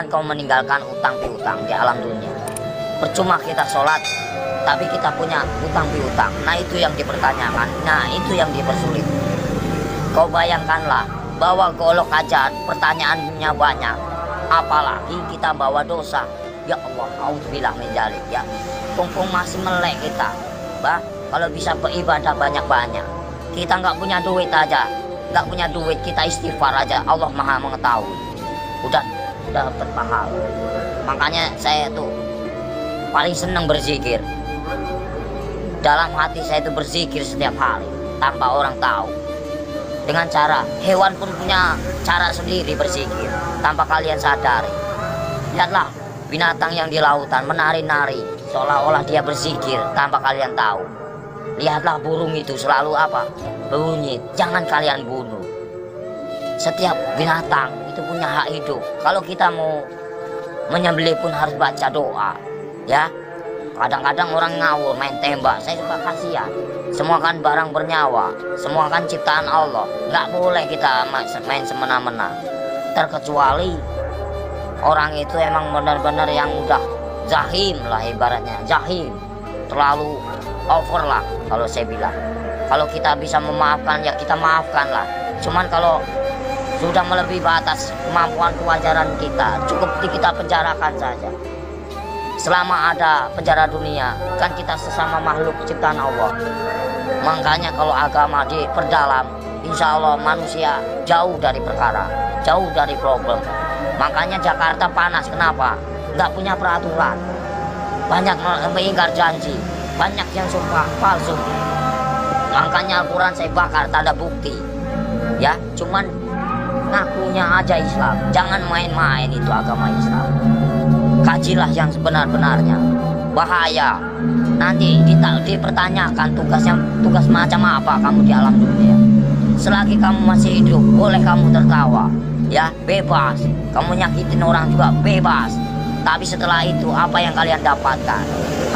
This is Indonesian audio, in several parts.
Jangan kau meninggalkan utang piutang di alam dunia. Percuma kita sholat, tapi kita punya utang piutang. Nah itu yang dipertanyakan, nah itu yang dipersulit. Kau bayangkanlah, bawa golok aja pertanyaannya banyak, apalagi kita bawa dosa. Ya Allah, auzubillah min dzalik ya. Kumpung masih melek kita, bah. Kalau bisa beribadah banyak-banyak. Kita nggak punya duit aja, nggak punya duit, kita istighfar aja. Allah Maha mengetahui. Udah dapat pahala. Makanya saya tuh paling senang berzikir. Dalam hati saya itu berzikir setiap hari tanpa orang tahu. Dengan cara hewan pun punya cara sendiri berzikir tanpa kalian sadari. Lihatlah binatang yang di lautan menari-nari seolah-olah dia berzikir tanpa kalian tahu. Lihatlah burung itu selalu apa? Berbunyi, jangan kalian bunuh. Setiap binatang itu punya hak hidup. Kalau kita mau menyembelih pun harus baca doa, ya. Kadang-kadang orang ngawur main tembak, saya suka kasihan. Semua kan barang bernyawa, semua kan ciptaan Allah. Nggak boleh kita main semena-mena. Terkecuali orang itu emang benar-benar yang udah zahim lah ibaratnya, zahim. Terlalu over lah kalau saya bilang. Kalau kita bisa memaafkan ya kita maafkan lah. Cuman kalau sudah melebihi batas kemampuan kewajaran kita, cukup kita penjarakan saja. Selama ada penjara dunia, kan kita sesama makhluk ciptaan Allah. Makanya kalau agama diperdalam, insya Allah manusia jauh dari perkara, jauh dari problem. Makanya Jakarta panas, kenapa? Nggak punya peraturan, banyak mengingkar janji, banyak yang sumpah palsu. Makanya Al-Quran saya bakar, tak ada bukti. Ya, cuman ngakunya aja Islam. Jangan main-main itu agama Islam. Kajilah yang sebenar-benarnya. Bahaya. Nanti dipertanyakan tugas macam apa kamu di alam dunia. Selagi kamu masih hidup, boleh kamu tertawa. Ya, bebas. Kamu nyakitin orang juga bebas. Tapi setelah itu apa yang kalian dapatkan?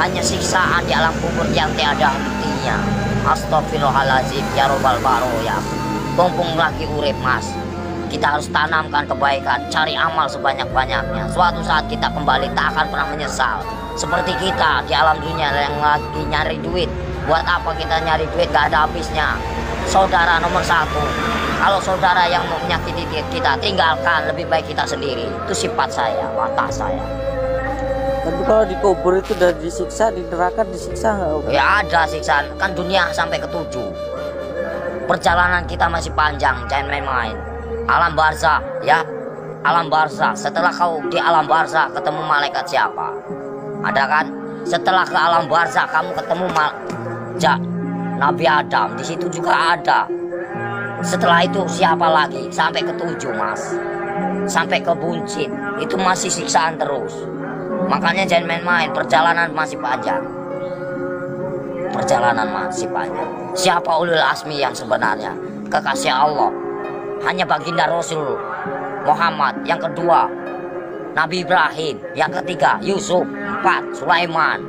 Hanya siksaan di alam kubur yang tiada hentinya. Astagfirullahaladzim ya robbal baroya. Mumpung lagi urip mas, kita harus tanamkan kebaikan, cari amal sebanyak-banyaknya. Suatu saat kita kembali tak akan pernah menyesal. Seperti kita di alam dunia yang lagi nyari duit. Buat apa kita nyari duit, gak ada habisnya. Saudara nomor satu, kalau saudara yang mau menyakiti kita, tinggalkan. Lebih baik kita sendiri. Itu sifat saya, watak saya. Tapi kalau dikubur itu udah disiksa, di neraka disiksa nggak? Ya ada siksaan, kan dunia sampai ke 7. Perjalanan kita masih panjang, jangan main-main. Alam barzah, ya, alam barzah. Setelah kau di alam barzah ketemu malaikat siapa? Ada kan? Setelah ke alam barzah kamu ketemu Nabi Adam, di situ juga ada. Setelah itu siapa lagi? Sampai ke 7 mas, sampai ke buncit, itu masih siksaan terus. Makanya jangan main-main, perjalanan masih panjang. Perjalanan masih panjang. Siapa ulul asmi yang sebenarnya? Kekasih Allah. Hanya baginda Rasul Muhammad. Yang kedua Nabi Ibrahim. Yang ketiga Yusuf. 4 Sulaiman.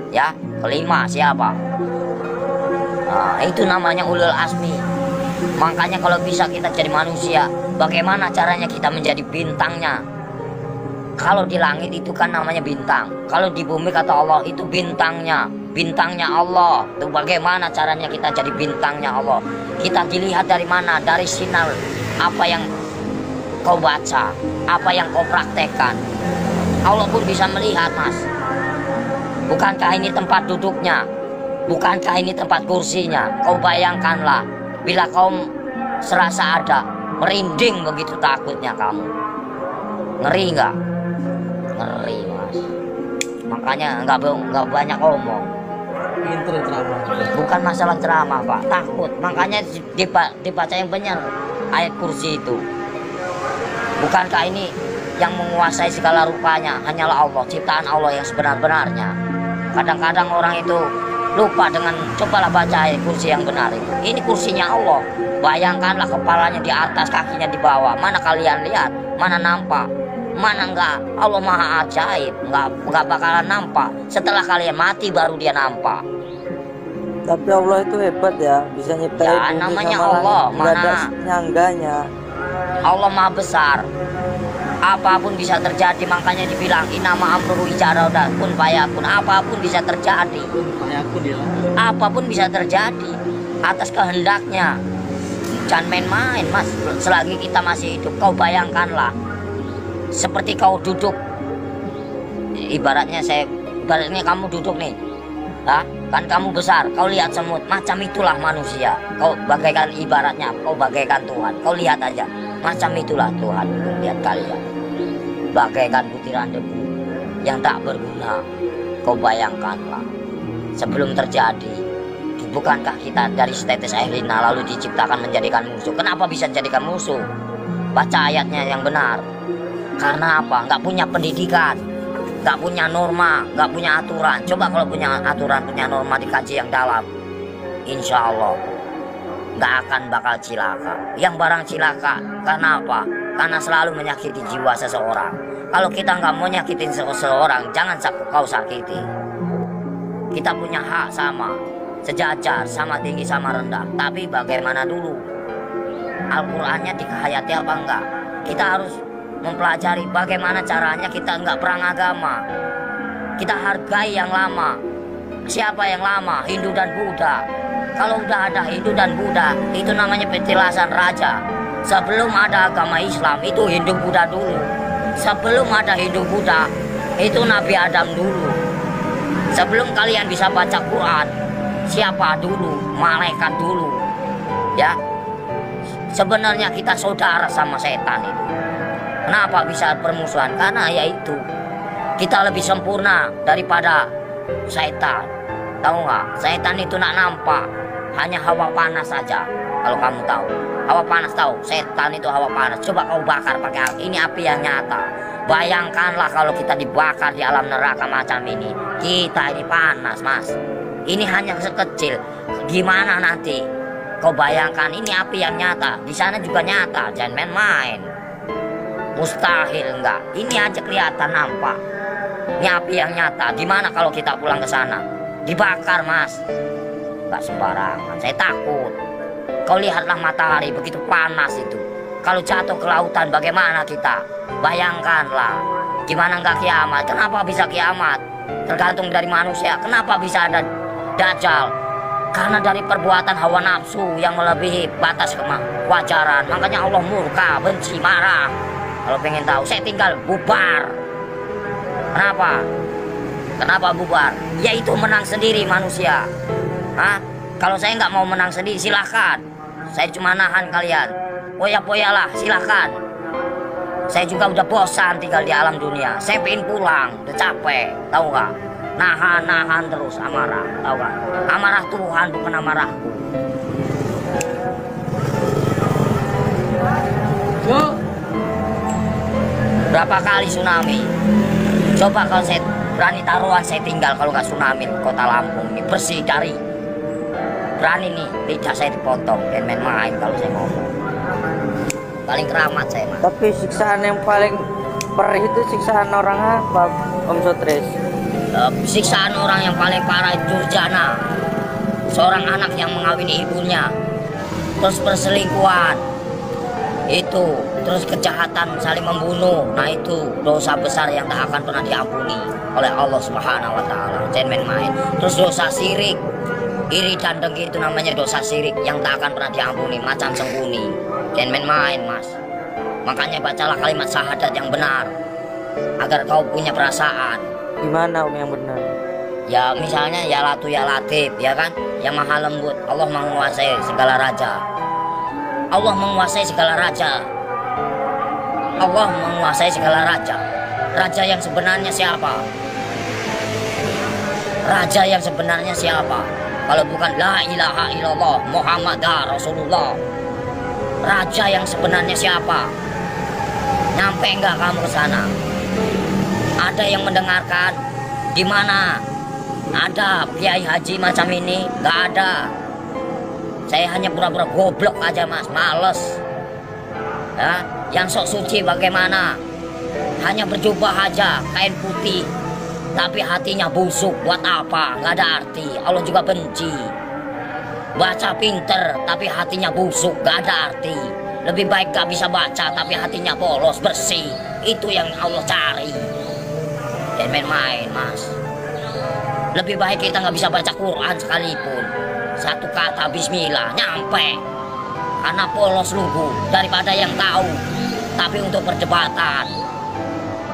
Ya, kelima siapa? Nah, itu namanya ulul asmi. Makanya kalau bisa kita jadi manusia, bagaimana caranya kita menjadi bintangnya? Kalau di langit itu kan namanya bintang. Kalau di bumi kata Allah itu bintangnya. Bintangnya Allah. Itu bagaimana caranya kita jadi bintangnya Allah? Kita dilihat dari mana? Dari sinar apa yang kau baca, apa yang kau praktekkan. Allah pun bisa melihat mas. Bukankah ini tempat duduknya? Bukankah ini tempat kursinya? Kau bayangkanlah, bila kau serasa ada, merinding begitu takutnya kamu. Ngeri nggak? Ngeri mas. Makanya nggak banyak ngomong. Bukan masalah ceramah pak, takut. Makanya dibaca yang benar ayat kursi itu. Bukankah ini yang menguasai segala rupanya hanyalah Allah, ciptaan Allah yang sebenar-benarnya. Kadang-kadang orang itu lupa dengan cobalah baca ayat kursi yang benar itu. Ini kursinya Allah. Bayangkanlah kepalanya di atas, kakinya di bawah. Mana kalian lihat? Mana nampak? Mana enggak? Allah maha ajaib, enggak bakalan nampak. Setelah kalian mati baru dia nampak. Tapi Allah itu hebat ya, bisa nyiptain Ya namanya Allah, nggak ada mana nyangganya. Allah maha besar. Apapun bisa terjadi, makanya dibilang inama amruhu idza arada kun fayakun. Apapun bisa terjadi. Apapun bisa terjadi atas kehendaknya. Jangan main-main, Mas. Selagi kita masih hidup, kau bayangkanlah seperti kau duduk, ibaratnya kamu duduk nih, kan kamu besar, kau lihat semut, macam itulah manusia. Kau bagaikan, ibaratnya kau bagaikan Tuhan. Kau lihat aja, macam itulah Tuhan. Lihat kalian bagaikan butiran debu yang tak berguna. Kau bayangkanlah sebelum terjadi, bukankah kita dari setetes air lina lalu diciptakan menjadikan musuh? Kenapa bisa jadikan musuh? Baca ayatnya yang benar. Karena apa? Nggak punya pendidikan, nggak punya norma, nggak punya aturan. Coba kalau punya aturan, punya norma, dikaji yang dalam, insya Allah nggak akan bakal cilaka. Yang barang cilaka karena apa? Karena selalu menyakiti jiwa seseorang. Kalau kita nggak mau nyakitin seseorang, jangan kau sakiti. Kita punya hak sama, sejajar, sama tinggi, sama rendah. Tapi bagaimana dulu? Al-Qur'annya dihayati apa enggak? Kita harus mempelajari bagaimana caranya kita enggak perang agama. Kita hargai yang lama. Siapa yang lama? Hindu dan Buddha. Kalau udah ada Hindu dan Buddha, itu namanya petilasan raja. Sebelum ada agama Islam, itu Hindu Buddha dulu. Sebelum ada Hindu Buddha, itu Nabi Adam dulu. Sebelum kalian bisa baca Quran, siapa dulu? Malaikat dulu. Ya. Sebenarnya kita saudara sama setan itu. Kenapa bisa permusuhan? Karena yaitu kita lebih sempurna daripada setan. Tahu nggak? Setan itu nak nampak, hanya hawa panas saja. Kalau kamu tahu, hawa panas tahu. Setan itu hawa panas. Coba kau bakar pakai api. Ini api yang nyata. Bayangkanlah kalau kita dibakar di alam neraka macam ini. Kita ini panas, Mas. Ini hanya sekecil. Gimana nanti? Kau bayangkan, ini api yang nyata. Di sana juga nyata. Jangan main-main. Mustahil enggak. Ini aja kelihatan nampak. Ini api yang nyata. Gimana kalau kita pulang ke sana? Dibakar, Mas. Enggak sembarangan. Saya takut. Kau lihatlah matahari begitu panas itu. Kalau jatuh ke lautan bagaimana kita? Bayangkanlah. Gimana enggak kiamat? Kenapa bisa kiamat? Tergantung dari manusia. Kenapa bisa ada Dajjal? Karena dari perbuatan hawa nafsu yang melebihi batas kewajaran. Makanya Allah murka, benci, marah. Kalau pengen tahu, saya tinggal bubar. Kenapa? Kenapa bubar? Yaitu menang sendiri manusia. Kalau saya nggak mau menang sendiri, silahkan. Saya cuma nahan kalian. Poya-poyalah, silahkan. Saya juga udah bosan tinggal di alam dunia. Saya pengen pulang, udah capek. Tahu nggak? Nahan terus amarah. Tahu nggak? Amarah Tuhan bukan amarahku. Berapa kali tsunami? Coba kalau saya berani taruhan, saya tinggal kalau nggak tsunami kota Lampung ini bersih dari. Berani nih, lidah saya dipotong dan main-main kalau saya ngomong. Paling keramat saya, Mas. Tapi siksaan yang paling perih itu siksaan orang apa, Om Sotres? Siksaan orang yang paling parah itu Durjana. Seorang anak yang mengawini ibunya. Terus perselingkuhan. Itu, terus kejahatan saling membunuh. Nah itu dosa besar yang tak akan pernah diampuni oleh Allah Subhanahu wa taala. Jangan main-main. Terus dosa syirik, iri dan dengki itu namanya dosa syirik yang tak akan pernah diampuni, macam sembunyi. Jangan main-main, Mas. Makanya bacalah kalimat syahadat yang benar agar kau punya perasaan. Gimana Om yang benar? Ya misalnya ya Latu ya Latif, ya kan? Yang maha lembut. Allah menguasai segala raja. Allah menguasai segala raja. Allah menguasai segala raja. Raja yang sebenarnya siapa? Raja yang sebenarnya siapa? Kalau bukan la ilaha illallah Muhammad Rasulullah. Raja yang sebenarnya siapa? Nyampe enggak kamu ke sana? Ada yang mendengarkan? Di mana? Ada kiai haji macam ini? Enggak ada. Saya hanya pura-pura goblok aja, Mas, males. Ya, yang sok suci bagaimana? Hanya berjubah aja, kain putih, tapi hatinya busuk. Buat apa? Nggak ada arti. Allah juga benci. Baca pinter, tapi hatinya busuk, nggak ada arti. Lebih baik gak bisa baca tapi hatinya polos, bersih. Itu yang Allah cari. Jangan main-main, Mas. Lebih baik kita nggak bisa baca Quran sekalipun, satu kata Bismillah nyampe, karena polos lugu, daripada yang tahu tapi untuk perdebatan,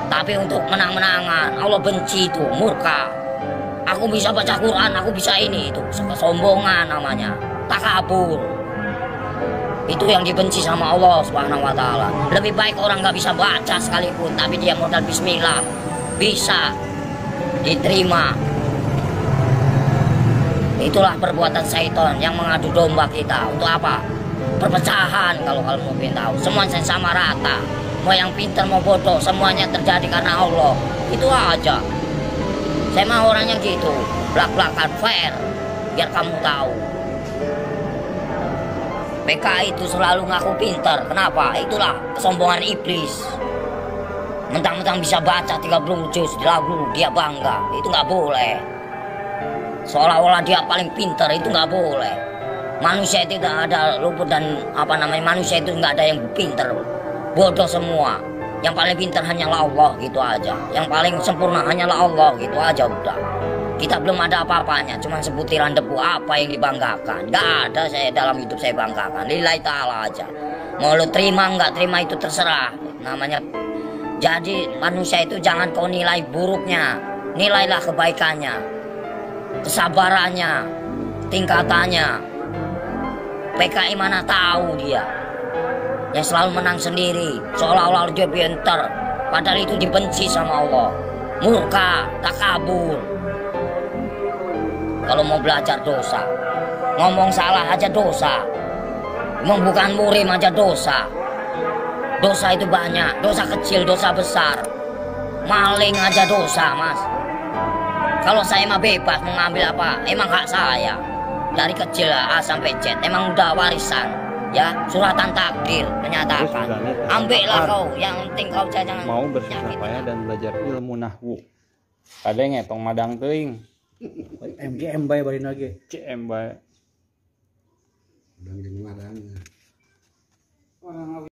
tapi untuk menang-menangan. Allah benci itu, murka. Aku bisa baca Quran, aku bisa ini, itu kesombongan namanya, takabur. Itu yang dibenci sama Allah Subhanahu wa Ta'ala. Lebih baik orang nggak bisa baca sekalipun tapi dia modal Bismillah bisa diterima. Itulah perbuatan syaitan yang mengadu domba kita. Untuk apa? Perpecahan. Kalau kamu mau tahu, semuanya sama rata. Mau yang pintar mau bodoh, semuanya terjadi karena Allah. Itu aja. Saya mah orangnya gitu, belak-belakan, fair, biar kamu tahu. PKI itu selalu ngaku pintar. Kenapa? Itulah kesombongan iblis. Mentang-mentang bisa baca 30 juz di lagu, dia bangga. Itu nggak boleh. Seolah-olah dia paling pintar, itu nggak boleh. Manusia itu tidak ada luput dan manusia itu nggak ada yang pintar, bodoh semua. Yang paling pintar hanyalah Allah, gitu aja. Yang paling sempurna hanyalah Allah, gitu aja udah. Kita belum ada apa-apanya, cuma sebutiran debu. Apa yang dibanggakan? Nggak ada saya dalam hidup saya banggakan. Lillahi ta'ala aja. Mau lu terima nggak terima itu terserah. Namanya. Jadi manusia itu jangan kau nilai buruknya, nilailah kebaikannya, kesabarannya, tingkatannya. PKI mana tahu dia yang selalu menang sendiri, seolah-olah dia pintar, padahal itu dibenci sama Allah. Murka, takabur. Kalau mau belajar dosa, ngomong salah aja dosa, ngomong bukan murim aja dosa. Dosa itu banyak, dosa kecil, dosa besar. Maling aja dosa, Mas. Kalau saya mah bebas mengambil apa, emang hak saya. Dari kecil A sampai Z, emang udah warisan. Ya, suratan takdir menyatakan. Ambillah kau, yang penting kau jangan mau bersusah payah dan belajar ilmu nahwu. Kadang ngetong madang teuing. MGM bae bari lagi. CM bae. Udang jeung madang.